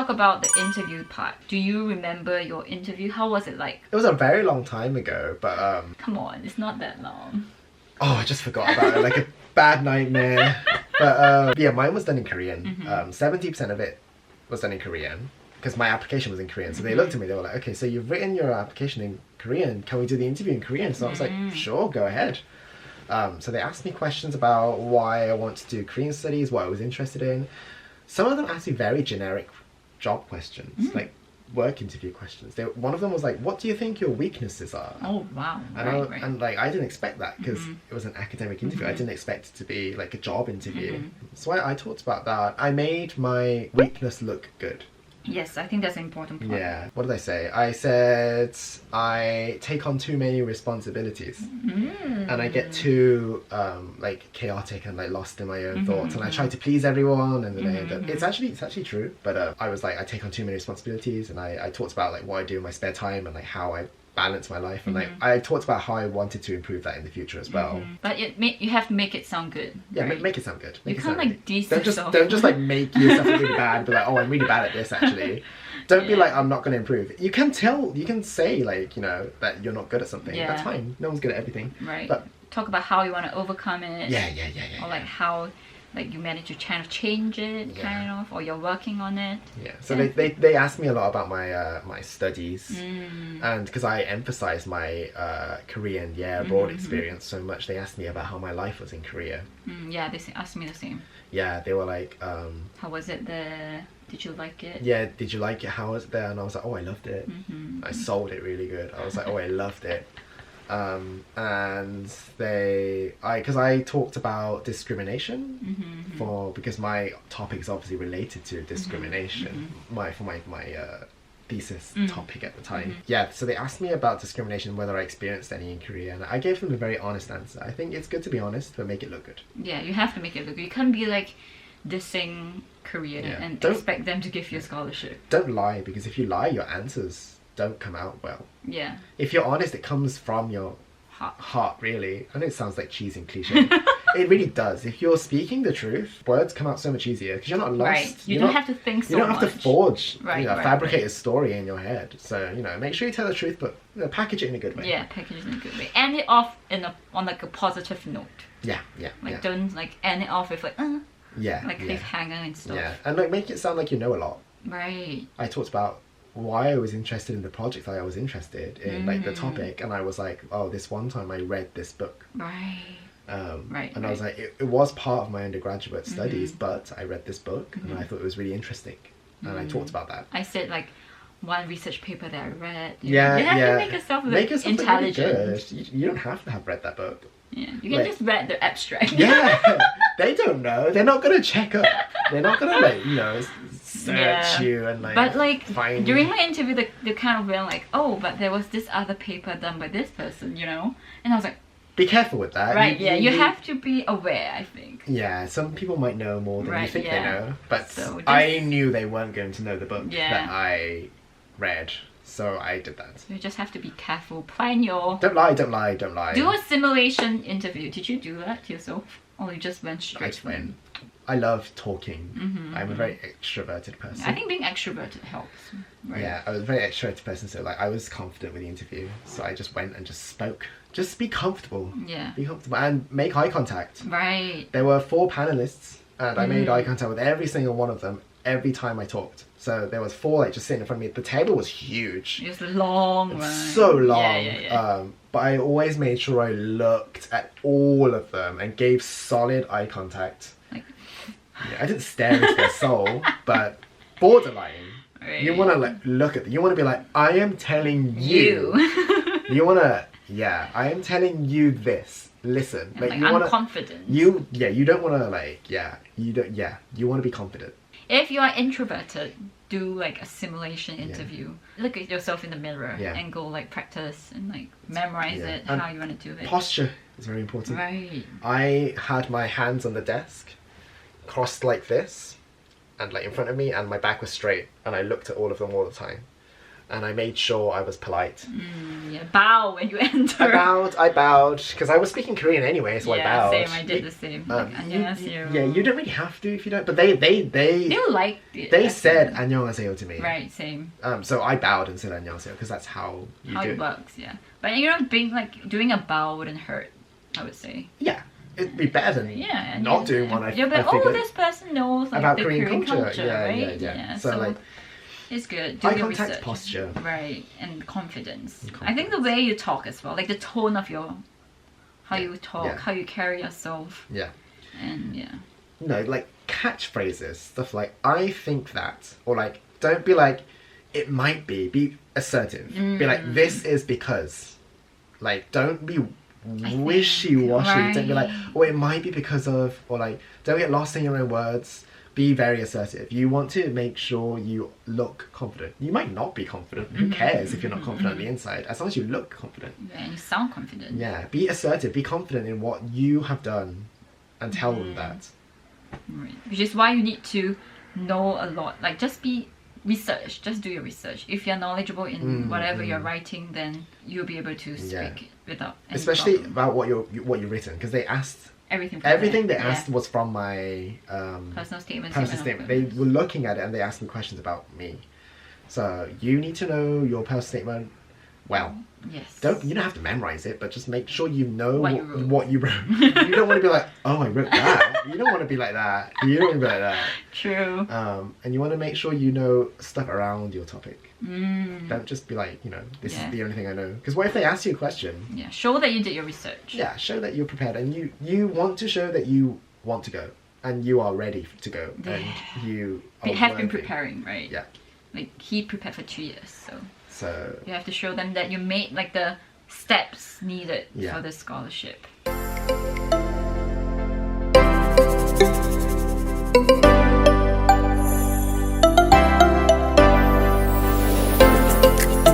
talk about the interview part. Do you remember your interview? How was it like? It was a very long time ago, but Come on, it's not that long. oh, I just forgot about it, like a bad nightmare. But yeah, mine was done in Korean. 70% of it was done in Korean because my application was in Korean. So they looked at me, they were like, okay, so you've written your application in Korean, can we do the interview in Korean? So I was like, sure, go ahead. So they asked me questions about why I want to do Korean studies, what I was interested in. Some of them asked me very generic job questions, like work interview questions. One of them was like, what do you think your weaknesses are? Oh, wow. And, and like, I didn't expect that because it was an academic interview. I didn't expect it to be like a job interview. So I talked about that. I made my weakness look good. Yes, I think that's an important part. Yeah. What did I say? I said I take on too many responsibilities, and I get too like chaotic and like lost in my own thoughts, and I try to please everyone, and then it's actually true. But I was like, I take on too many responsibilities, and I talked about like what I do in my spare time and like how I balance my life, and like I talked about how I wanted to improve that in the future as well. But you have to make it sound good. Yeah, right? make it sound good. You can't like don't just like make yourself look really bad and be like, oh, I'm really bad at this actually. Don't be like, I'm not going to improve. You can say like, you know, that you're not good at something. Yeah. That's fine. No one's good at everything. Right. But talk about how you want to overcome it. Yeah. Or like how like you manage to kind of change it, kind of, or you're working on it. Yeah. So they asked me a lot about my my studies, and because I emphasized my Korean abroad experience so much, they asked me about how my life was in Korea. Yeah, they asked me the same. Yeah, they were like, how was it there? Did you like it? Yeah, did you like it? How was it there? And I was like, oh, I loved it. I sold it really good. I was like, oh, I loved it. And because I talked about discrimination because my topic is obviously related to discrimination. My thesis topic at the time. Yeah, so they asked me about discrimination, whether I experienced any in Korea, and I gave them a very honest answer. I think it's good to be honest, but make it look good. Yeah, you have to make it look good. You can't be like dissing Korea and expect them to give you a scholarship. Don't lie, because if you lie, your answers don't come out well. Yeah. If you're honest, it comes from your heart, really. I know it sounds like cheesy and cliche. It really does. If you're speaking the truth, words come out so much easier because you're not lost. Right. You don't have to think so much. You don't have to forge, fabricate right. a story in your head. So, you know, make sure you tell the truth, but package it in a good way. Yeah, package it in a good way. End it off on like a positive note. Yeah. Like don't like end it off with like cliffhanger and stuff. Yeah, and like make it sound like you know a lot. Right. I talked about why I was interested in the project that I was interested in, like the topic, and I was like, oh, this one time I read this book. Right. And I was like, it was part of my undergraduate studies, but I read this book and I thought it was really interesting, and I talked about that. I said like one research paper that I read. You have to make yourself look intelligent. Really good. You don't have to have read that book. Yeah, you can just read the abstract. Yeah, they don't know. They're not gonna check up. They're not gonna like, you know, search you and like. But like find during my interview, they kind of went like, oh, but there was this other paper done by this person, you know, and I was like, be careful with that. Right. You have to be aware, I think. Yeah, some people might know more than you think they know, but I knew they weren't going to know the book that I read. So I did that. So you just have to be careful. Plan your... Don't lie. Do a simulation interview. Did you do that to yourself? Or you just went straight to it? I love talking. I'm a very extroverted person. I think being extroverted helps. Right? Yeah, I was a very extroverted person, so like I was confident with the interview. So I just went and just spoke. Just be comfortable. Yeah. Be comfortable and make eye contact. Right. There were 4 panelists and I made eye contact with every single one of them every time I talked. So there was 4 like just sitting in front of me. The table was huge. It was long, right? So long. Yeah. But I always made sure I looked at all of them and gave solid eye contact. Like... Yeah, I didn't stare into their soul, but borderline. Right. You want to like look at them. You want to be like, I am telling you. You want to, I am telling you this. Listen. Like you I'm confident. You don't want to like, you want to be confident. If you are introverted, do like a simulation interview. Look at yourself in the mirror and go like practice and like memorize it, and how you want to do it. Posture is very important. Right. I had my hands on the desk, crossed like this, and like in front of me, and my back was straight, and I looked at all of them all the time. and I made sure I was polite. Yeah, bow when you enter. I bowed because I was speaking Korean anyway, so I bowed. Same. I did the same. Like, 안녕하세요. Yeah, you don't really have to if you don't. But they liked it. They said 안녕하세요 to me. Right, same. So I bowed and said 안녕하세요 because that's how you do it works. Yeah, but you know, doing a bow wouldn't hurt, I would say. Yeah. It'd be better than not doing one. You're like, oh, this person knows like about the Korean culture, right? Yeah. So like, it's good. Do eye your contact, research. posture, right, and confidence. I think the way you talk as well, like the tone of how you talk, how you carry yourself. Yeah. And yeah. No, like catchphrases, stuff like I think that, or like don't be like it might be. Be assertive. Be like this is because. Like don't be wishy-washy. Right. Don't be like, oh, it might be because of, or like, don't get lost in your own words. Be very assertive. You want to make sure you look confident. You might not be confident. Who cares if you're not confident on the inside? As long as you look confident. Yeah, and you sound confident. Yeah, be assertive. Be confident in what you have done, and tell them that. Right. Which is why you need to know a lot. Like, just be research. Just do your research. If you're knowledgeable in whatever you're writing, then you'll be able to speak without any especially problem. about what you've written, because they asked everything they asked was from my personal statement. They were looking at it and they asked me questions about me. So you need to know your personal statement well. Yes. You don't have to memorize it, but just make sure you know what you wrote. You don't want to be like, oh, I wrote that. You don't want to be like that. You don't want to be like that. True. And you want to make sure you know stuff around your topic. Don't just be like, this is the only thing I know. Because what if they ask you a question? Yeah, show that you did your research. Yeah, show that you're prepared, and you want to show that you want to go, and you are ready to go, and you have been preparing, right? Yeah. Like he prepared for 2 years, so you have to show them that you made like the steps needed for the scholarship.